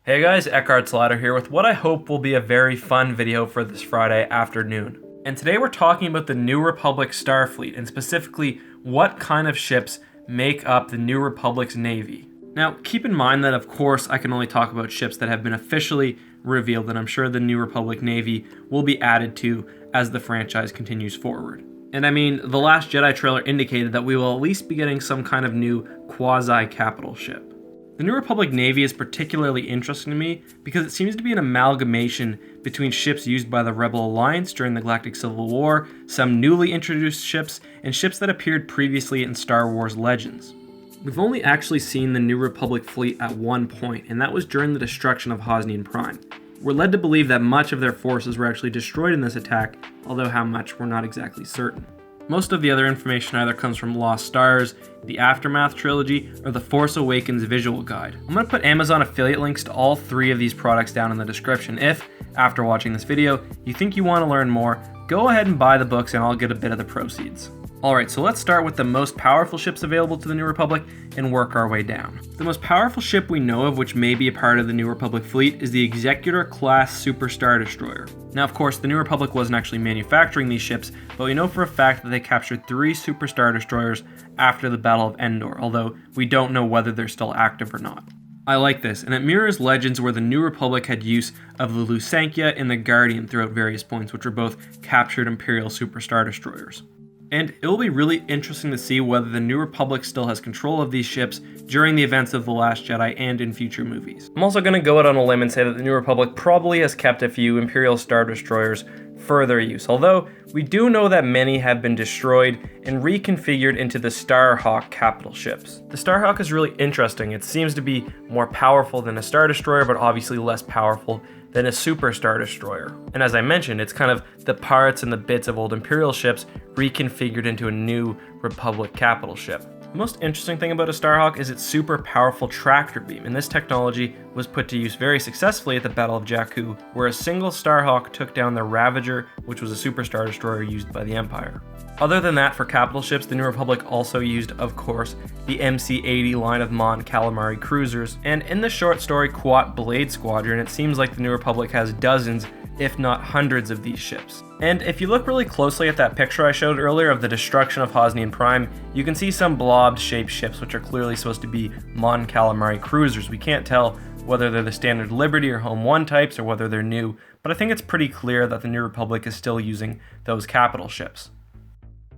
Hey guys, Eckhart Slatter here with what I hope will be a very fun video for this Friday afternoon. And today we're talking about the New Republic Starfleet, and specifically what kind of ships make up the New Republic's navy. Now, keep in mind that of course I can only talk about ships that have been officially revealed, and I'm sure the New Republic Navy will be added to as the franchise continues forward. And I mean, The Last Jedi trailer indicated that we will at least be getting some kind of new quasi-capital ship. The New Republic Navy is particularly interesting to me because it seems to be an amalgamation between ships used by the Rebel Alliance during the Galactic Civil War, some newly introduced ships, and ships that appeared previously in Star Wars Legends. We've only actually seen the New Republic fleet at one point, and that was during the destruction of Hosnian Prime. We're led to believe that much of their forces were actually destroyed in this attack, although how much we're not exactly certain. Most of the other information either comes from Lost Stars, the Aftermath trilogy, or the Force Awakens visual guide. I'm going to put Amazon affiliate links to all three of these products down in the description. If, after watching this video, you think you want to learn more, go ahead and buy the books and I'll get a bit of the proceeds. Alright, so let's start with the most powerful ships available to the New Republic and work our way down. The most powerful ship we know of, which may be a part of the New Republic fleet, is the Executor-class Super Star Destroyer. Now, of course, the New Republic wasn't actually manufacturing these ships, but we know for a fact that they captured 3 Super Star Destroyers after the Battle of Endor, although we don't know whether they're still active or not. I like this, and it mirrors Legends where the New Republic had use of the Lusankya and the Guardian throughout various points, which were both captured Imperial Super Star Destroyers. And it will be really interesting to see whether the New Republic still has control of these ships during the events of The Last Jedi and in future movies. I'm also going to go out on a limb and say that the New Republic probably has kept a few Imperial Star Destroyers for their use, although we do know that many have been destroyed and reconfigured into the Starhawk capital ships. The Starhawk is really interesting. It seems to be more powerful than a Star Destroyer, but obviously less powerful than a Super Star Destroyer. And as I mentioned, it's kind of the parts and the bits of old Imperial ships reconfigured into a new Republic capital ship. The most interesting thing about a Starhawk is its super powerful tractor beam, and this technology was put to use very successfully at the Battle of Jakku, where a single Starhawk took down the Ravager, which was a Super Star Destroyer used by the Empire. Other than that, for capital ships, the New Republic also used, of course, the MC-80 line of Mon Calamari cruisers, and in the short story Quat Blade Squadron, it seems like the New Republic has dozens, if not hundreds of these ships. And if you look really closely at that picture I showed earlier of the destruction of Hosnian Prime, you can see some blob-shaped ships which are clearly supposed to be Mon Calamari cruisers. We can't tell whether they're the standard Liberty or Home 1 types or whether they're new, but I think it's pretty clear that the New Republic is still using those capital ships.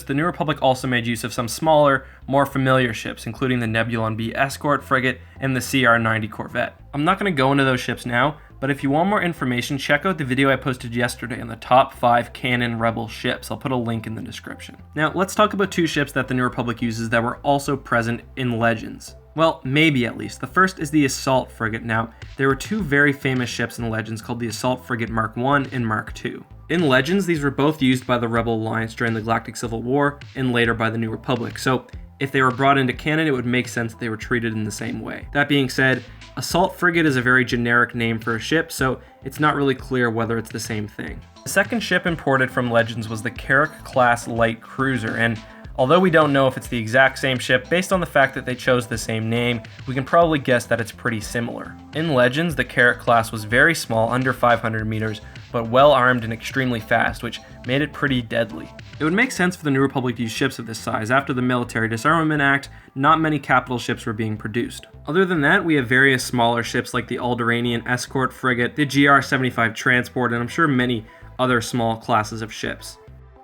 The New Republic also made use of some smaller, more familiar ships, including the Nebulon B escort frigate and the CR-90 corvette. I'm not going to go into those ships now, but if you want more information, check out the video I posted yesterday on the top 5 canon Rebel ships. I'll put a link in the description. Now, let's talk about 2 ships that the New Republic uses that were also present in Legends. Well, maybe at least. The first is the Assault Frigate. Now, there were 2 very famous ships in Legends called the Assault Frigate Mark I and Mark II. In Legends, these were both used by the Rebel Alliance during the Galactic Civil War and later by the New Republic, so if they were brought into canon, it would make sense that they were treated in the same way. That being said, Assault Frigate is a very generic name for a ship, so it's not really clear whether it's the same thing. The second ship imported from Legends was the Carrack-class light cruiser, and although we don't know if it's the exact same ship, based on the fact that they chose the same name, we can probably guess that it's pretty similar. In Legends, the Carrack class was very small, under 500 meters, but well armed and extremely fast, which made it pretty deadly. It would make sense for the New Republic to use ships of this size. After the Military Disarmament Act, not many capital ships were being produced. Other than that, we have various smaller ships like the Alderaanian escort frigate, the GR-75 transport, and I'm sure many other small classes of ships.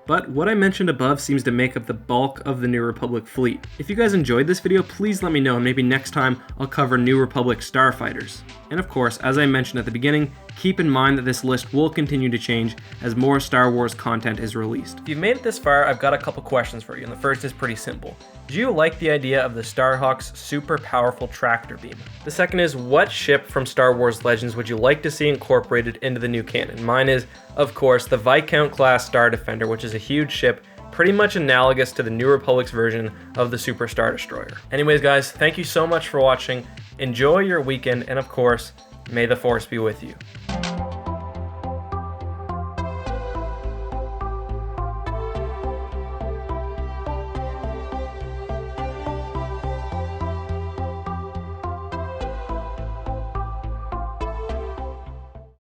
But what I mentioned above seems to make up the bulk of the New Republic fleet. If you guys enjoyed this video, please let me know, and maybe next time I'll cover New Republic starfighters. And of course, as I mentioned at the beginning, keep in mind that this list will continue to change as more Star Wars content is released. If you've made it this far, I've got a couple questions for you, and the first is pretty simple. Do you like the idea of the Starhawk's super powerful tractor beam? The second is, what ship from Star Wars Legends would you like to see incorporated into the new canon? Mine is, of course, the Viscount-class Star Defender, which is a huge ship, pretty much analogous to the New Republic's version of the Super Star Destroyer. Anyways, guys, thank you so much for watching. Enjoy your weekend, and of course, may the Force be with you.